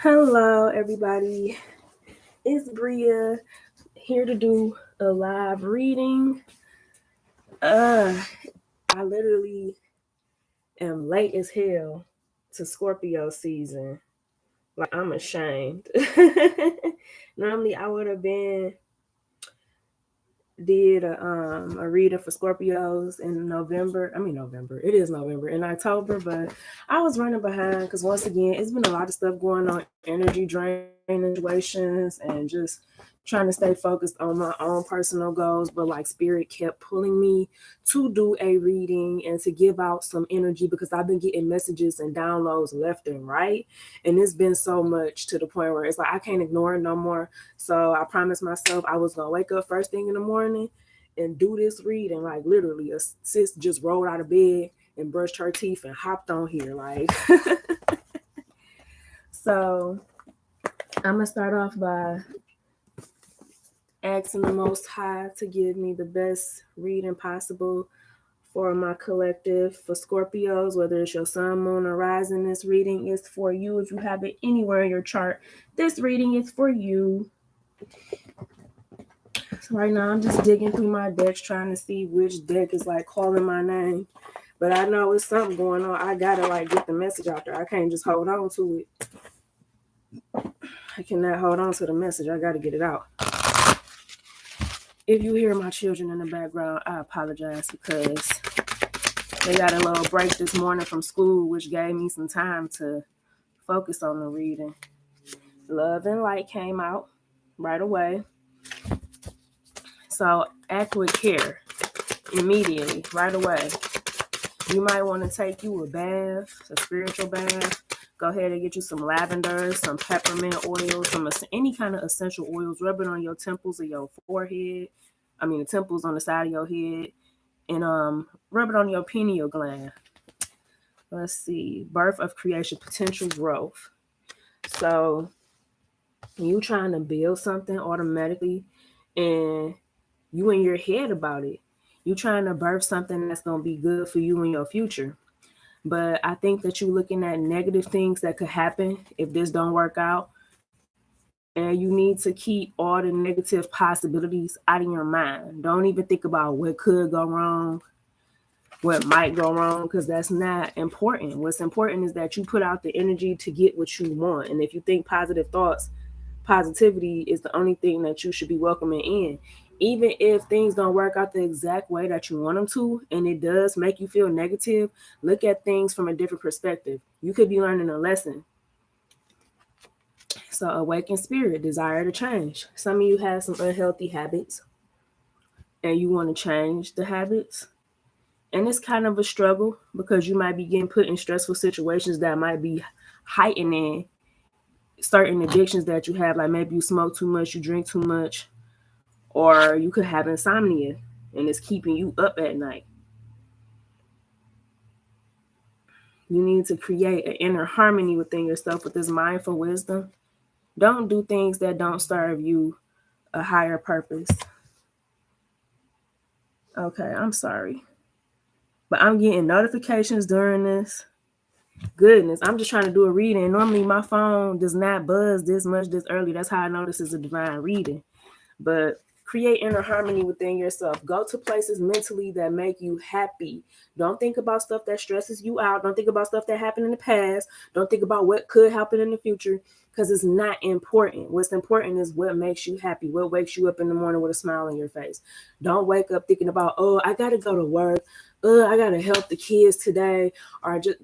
Hello, everybody. It's Bria here to do a live reading. I literally am late as hell to Scorpio season. Like I'm ashamed. Normally, I would have been did a reader for Scorpios in November. I mean November. It is November in October, but I was running behind because once again, it's been a lot of stuff going on, energy draining situations, and just trying to stay focused on my own personal goals. But like spirit kept pulling me to do a reading and to give out some energy because I've been getting messages and downloads left and right, and it's been so much to the point where it's like I can't ignore it no more. So I promised myself I was gonna wake up first thing in the morning and do this reading. Like literally, a sis just rolled out of bed and brushed her teeth and hopped on here. Like, so I'm gonna start off by asking the Most High to give me the best reading possible for my collective. For Scorpios, whether it's your sun, moon, or rising, this reading is for you. If you have it anywhere in your chart, this reading is for you. So right now I'm just digging through my decks trying to see which deck is like calling my name. But I know it's something going on. I gotta like get the message out there. I can't just hold on to it. I cannot hold on to the message. I gotta get it out. If you hear my children in the background, I apologize because they got a little break this morning from school, which gave me some time to focus on the reading. Love and Light came out right away. So act with care immediately, right away. You might want to take you a bath, a spiritual bath. Go ahead and get you some lavender, some peppermint oil, some any kind of essential oils. Rub it on your temples or your forehead. I mean, the temples on the side of your head. And rub it on your pineal gland. Let's see. Birth of creation, potential growth. So you trying to build something automatically and you in your head about it. You trying to birth something that's going to be good for you in your future. But I think that you're looking at negative things that could happen if this don't work out. And you need to keep all the negative possibilities out of your mind. Don't even think about what could go wrong, what might go wrong, because that's not important. What's important is that you put out the energy to get what you want. And if you think positive thoughts, positivity is the only thing that you should be welcoming in. Even if things don't work out the exact way that you want them to, and it does make you feel negative, look at things from a different perspective. You could be learning a lesson. So awakened spirit, desire to change. Some of you have some unhealthy habits and you want to change the habits. And it's kind of a struggle because you might be getting put in stressful situations that might be heightening certain addictions that you have. Like maybe you smoke too much, you drink too much, or you could have insomnia and it's keeping you up at night. You need to create an inner harmony within yourself with this mindful wisdom. Don't do things that don't serve you a higher purpose. Okay, I'm sorry. But I'm getting notifications during this. Goodness, I'm just trying to do a reading. Normally my phone does not buzz this much this early. That's how I know this is a divine reading. But create inner harmony within yourself. Go to places mentally that make you happy. Don't think about stuff that stresses you out. Don't think about stuff that happened in the past. Don't think about what could happen in the future because it's not important. What's important is what makes you happy, what wakes you up in the morning with a smile on your face. Don't wake up thinking about, oh, I got to go to work. I got to help the kids today. Or just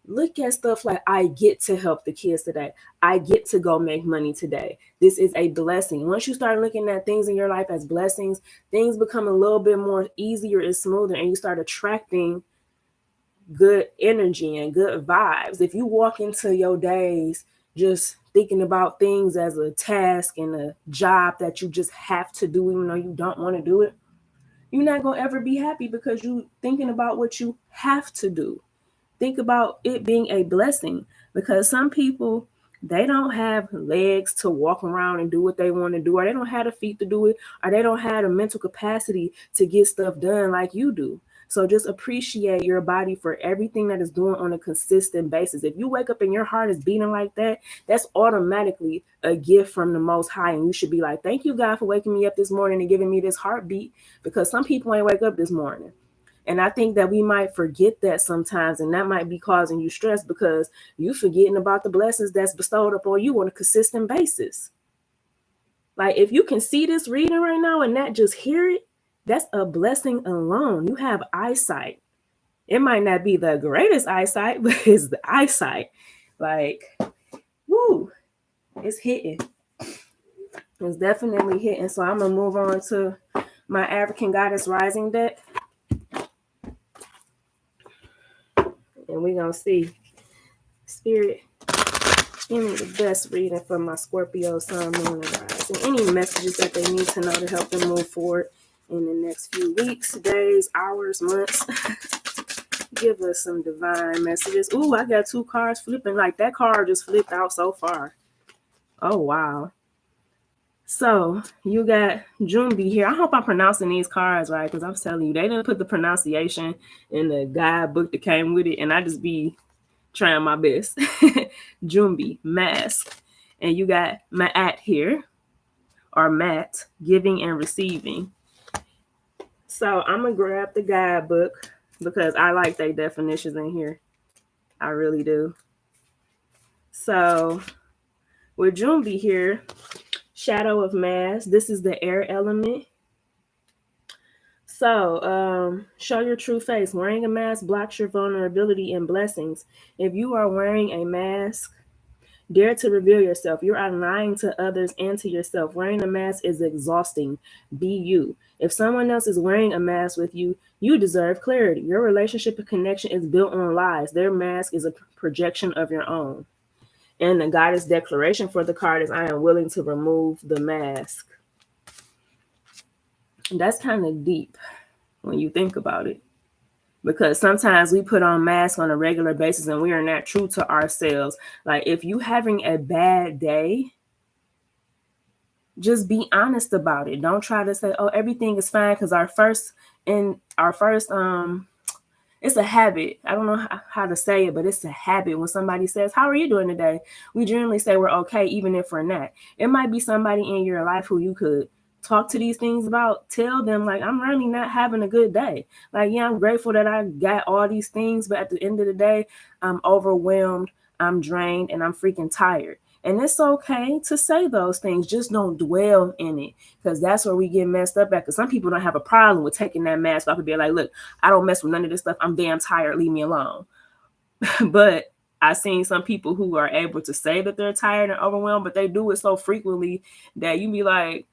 look at stuff like I get to help the kids today. I get to go make money today. This is a blessing. Once you start looking at things in your life as blessings, things become a little bit more easier and smoother, and you start attracting good energy and good vibes. If you walk into your days just thinking about things as a task and a job that you just have to do even though you don't want to do it, you're not going to ever be happy because you're thinking about what you have to do. Think about it being a blessing because some people, they don't have legs to walk around and do what they want to do, or they don't have the feet to do it, or they don't have the mental capacity to get stuff done like you do. So just appreciate your body for everything that it's doing on a consistent basis. If you wake up and your heart is beating like that, that's automatically a gift from the Most High. And you should be like, thank you, God, for waking me up this morning and giving me this heartbeat, because some people ain't wake up this morning. And I think that we might forget that sometimes, and that might be causing you stress because you forgetting about the blessings that's bestowed upon you on a consistent basis. Like if you can see this reading right now and not just hear it, that's a blessing alone. You have eyesight. It might not be the greatest eyesight, but it's the eyesight. Like, woo, it's hitting. It's definitely hitting. So I'm going to move on to my African Goddess Rising deck. And we're going to see. Spirit, give me the best reading for my Scorpio, Sun, Moon, and Rising. Any messages that they need to know to help them move forward in the next few weeks, days, hours, months. Give us some divine messages. Ooh, I got 2 cards flipping. Like that card just flipped out so far. Oh, wow. So you got Jumbi here. I hope I'm pronouncing these cards right, because I'm telling you, they didn't put the pronunciation in the guidebook that came with it, and I just be trying my best. Jumbi, mask. And you got Ma'at here, or Mat, giving and receiving. So I'm going to grab the guidebook because I like their definitions in here. I really do. So with Jumbi here, shadow of mask. This is the air element. So show your true face. Wearing a mask blocks your vulnerability and blessings. If you are wearing a mask, dare to reveal yourself. You are lying to others and to yourself. Wearing a mask is exhausting. Be you. If someone else is wearing a mask with you, you deserve clarity. Your relationship and connection is built on lies. Their mask is a projection of your own. And the goddess declaration for the card is, I am willing to remove the mask. That's kind of deep when you think about it. Because sometimes we put on masks on a regular basis and we are not true to ourselves. Like if you having a bad day, just be honest about it. Don't try to say, oh, everything is fine. Because it's a habit. I don't know how to say it, but it's a habit. When somebody says, how are you doing today? We generally say we're okay, even if we're not. It might be somebody in your life who you could talk to these things about. Tell them, like, I'm really not having a good day. Like, yeah, I'm grateful that I got all these things, but at the end of the day, I'm overwhelmed, I'm drained, and I'm freaking tired. And it's okay to say those things. Just don't dwell in it, because that's where we get messed up at. Because some people don't have a problem with taking that mask off and being like, look, I don't mess with none of this stuff. I'm damn tired. Leave me alone. But I've seen some people who are able to say that they're tired and overwhelmed, but they do it so frequently that you be like,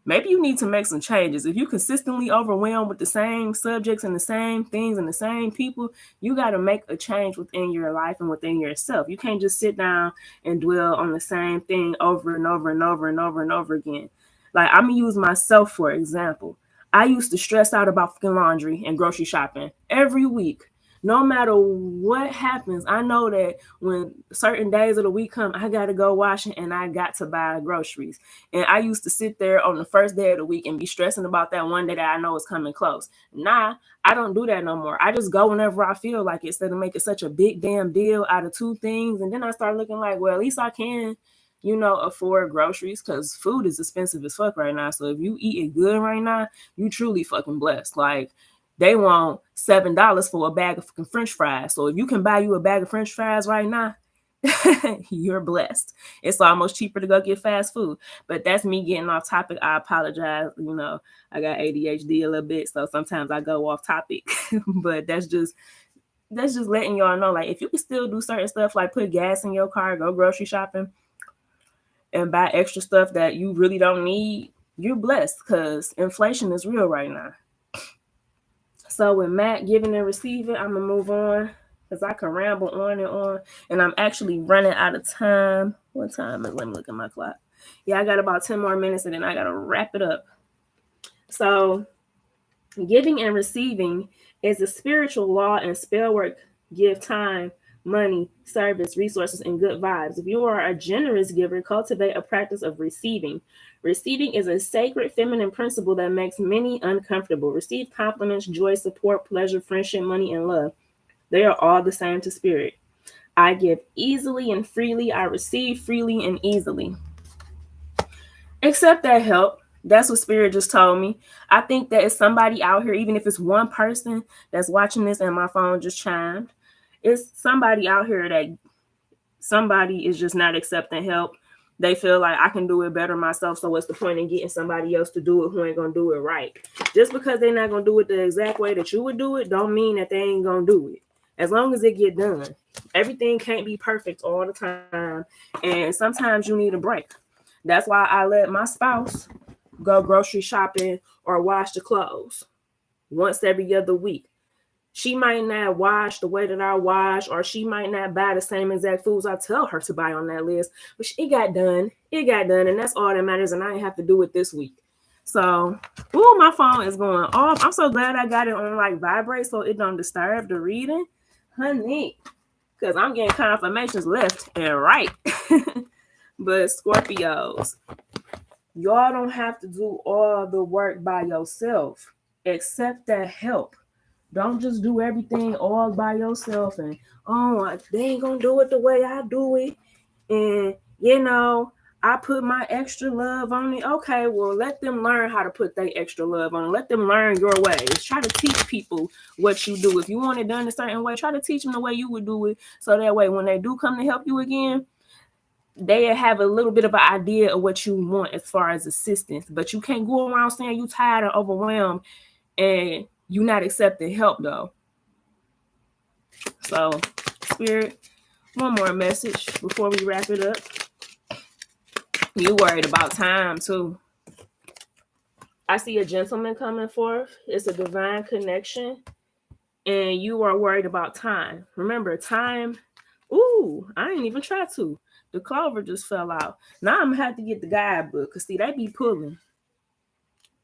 maybe you need to make some changes. If you consistently overwhelmed with the same subjects and the same things and the same people, you got to make a change within your life and within yourself. You can't just sit down and dwell on the same thing over and over and over and over and over again. Like, I'm going to use myself, for example. I used to stress out about fucking laundry and grocery shopping every week. No matter what happens, I know that when certain days of the week come, I got to go washing and I got to buy groceries. And I used to sit there on the first day of the week and be stressing about that one day that I know is coming close. Nah, I don't do that no more. I just go whenever I feel like it, instead of making such a big damn deal out of 2 things. And then I start looking like, well, at least I can, afford groceries, because food is expensive as fuck right now. So if you eating good right now, you truly fucking blessed. Like, they want $7 for a bag of fucking French fries. So if you can buy you a bag of French fries right now, you're blessed. It's almost cheaper to go get fast food. But that's me getting off topic. I apologize. I got ADHD a little bit, so sometimes I go off topic. But that's just letting y'all know, like, if you can still do certain stuff, like put gas in your car, go grocery shopping, and buy extra stuff that you really don't need, you're blessed, because inflation is real right now. So with Matt giving and receiving, I'm going to move on, because I can ramble on, and I'm actually running out of time. What time is it? Let me look at my clock. Yeah, I got about 10 more minutes, and then I got to wrap it up. So giving and receiving is a spiritual law, and spell work give time money, service, resources, and good vibes. If you are a generous giver, cultivate a practice of receiving. Receiving is a sacred feminine principle that makes many uncomfortable. Receive compliments, joy, support, pleasure, friendship, money, and love. They are all the same to spirit. I give easily and freely. I receive freely and easily. Accept that help. That's what Spirit just told me. I think that it's somebody out here, even if it's one person that's watching this and my phone just chimed, it's somebody out here that somebody is just not accepting help. They feel like I can do it better myself. So what's the point in getting somebody else to do it who ain't gonna do it right? Just because they're not gonna do it the exact way that you would do it, don't mean that they ain't gonna do it. As long as it get done. Everything can't be perfect all the time. And sometimes you need a break. That's why I let my spouse go grocery shopping or wash the clothes once every other week. She might not wash the way that I wash, or she might not buy the same exact foods I tell her to buy on that list, but it got done. It got done, and that's all that matters, and I didn't have to do it this week. So, my phone is going off. I'm so glad I got it on like vibrate so it don't disturb the reading. Honey, because I'm getting confirmations left and right. But Scorpios, y'all don't have to do all the work by yourself. Accept that help. Don't just do everything all by yourself and, they ain't going to do it the way I do it. And, I put my extra love on it. Okay, well, let them learn how to put their extra love on it. Let them learn your ways. Try to teach people what you do. If you want it done a certain way, try to teach them the way you would do it. So that way, when they do come to help you again, they have a little bit of an idea of what you want as far as assistance. But you can't go around saying you tired or overwhelmed and you not accepting help though. So, Spirit, one more message before we wrap it up. You worried about time too. I see a gentleman coming forth. It's a divine connection. And you are worried about time. Remember, time. Ooh, I ain't even try to. The clover just fell out. Now I'm gonna have to get the guidebook because see, they be pulling.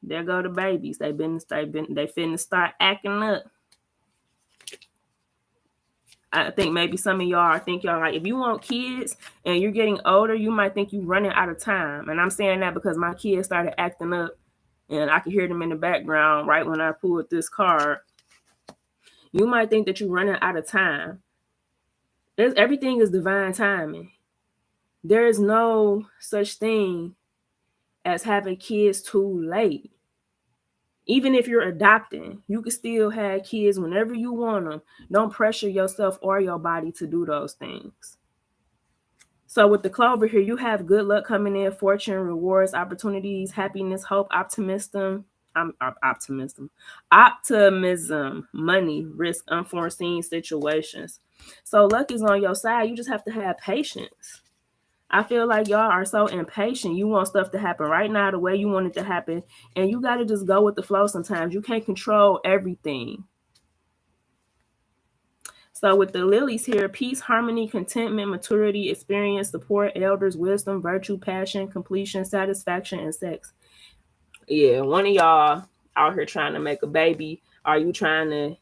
There go the babies. They finna start acting up. I think maybe some of y'all think y'all like, if you want kids and you're getting older, you might think you're running out of time. And I'm saying that because my kids started acting up and I could hear them in the background right when I pulled this card. You might think that you're running out of time. Everything is divine timing. There is no such thing as having kids too late. Even if you're adopting, you can still have kids whenever you want them. Don't pressure yourself or your body to do those things. So with the clover here, you have good luck coming in, fortune, rewards, opportunities, happiness, hope, optimism, money, risk, unforeseen situations. So luck is on your side. You just have to have patience. I feel like y'all are so impatient. You want stuff to happen right now the way you want it to happen. And you got to just go with the flow sometimes. You can't control everything. So with the lilies here, peace, harmony, contentment, maturity, experience, support, elders, wisdom, virtue, passion, completion, satisfaction, and sex. Yeah, one of y'all out here trying to make a baby. Are you trying to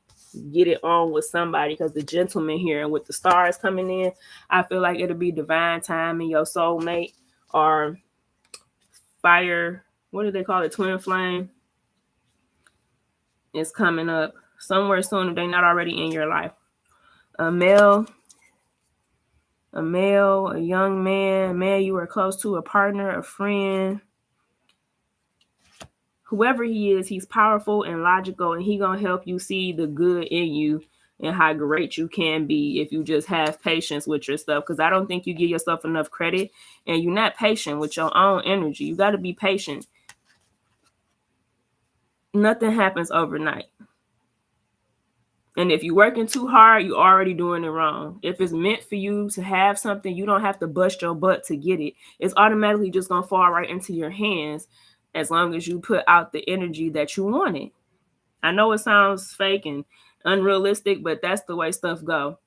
get it on with somebody? Because the gentleman here and with the stars coming in, I feel like it'll be divine time and your soulmate or fire, what do they call it, twin flame is coming up somewhere soon if they're not already in your life. A male, a young man you are close to, a partner, a friend, whoever he is, he's powerful and logical, and he gonna help you see the good in you and how great you can be if you just have patience with yourself. Because I don't think you give yourself enough credit, and you're not patient with your own energy. You got to be patient. Nothing happens overnight. And if you're working too hard, you're already doing it wrong. If it's meant for you to have something, you don't have to bust your butt to get it. It's automatically just gonna fall right into your hands as long as you put out the energy that you want it. I know it sounds fake and unrealistic, but that's the way stuff go.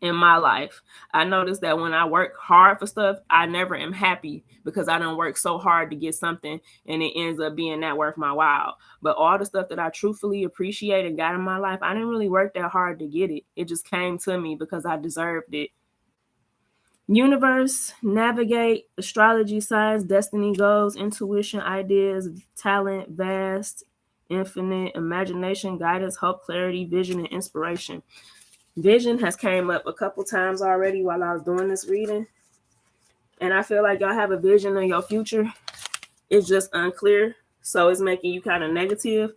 in my life. I noticed that when I work hard for stuff, I never am happy because I don't work so hard to get something and it ends up being that worth my while. But all the stuff that I truthfully appreciate and got in my life, I didn't really work that hard to get it. It just came to me because I deserved it. Universe, navigate, astrology, science, destiny, goals, intuition, ideas, talent, vast, infinite, imagination, guidance, hope, clarity, vision, and inspiration. Vision has came up a couple times already while I was doing this reading. And I feel like y'all have a vision of your future. It's just unclear. So it's making you kind of negative.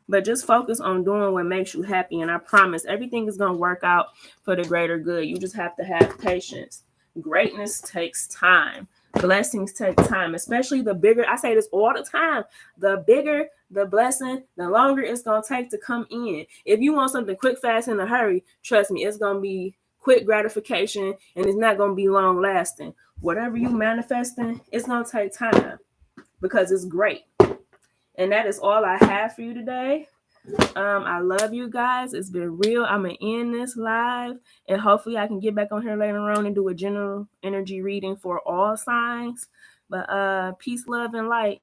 But just focus on doing what makes you happy. And I promise everything is going to work out for the greater good. You just have to have patience. Greatness takes time. Blessings take time, especially the bigger. I say this all the time. The bigger the blessing, the longer it's going to take to come in. If you want something quick, fast, in a hurry, trust me, it's going to be quick gratification and it's not going to be long lasting. Whatever you manifesting, it's going to take time because it's great. And that is all I have for you today. I love you guys. It's been real. I'm going to end this live and hopefully I can get back on here later on and do a general energy reading for all signs. But peace, love, and light.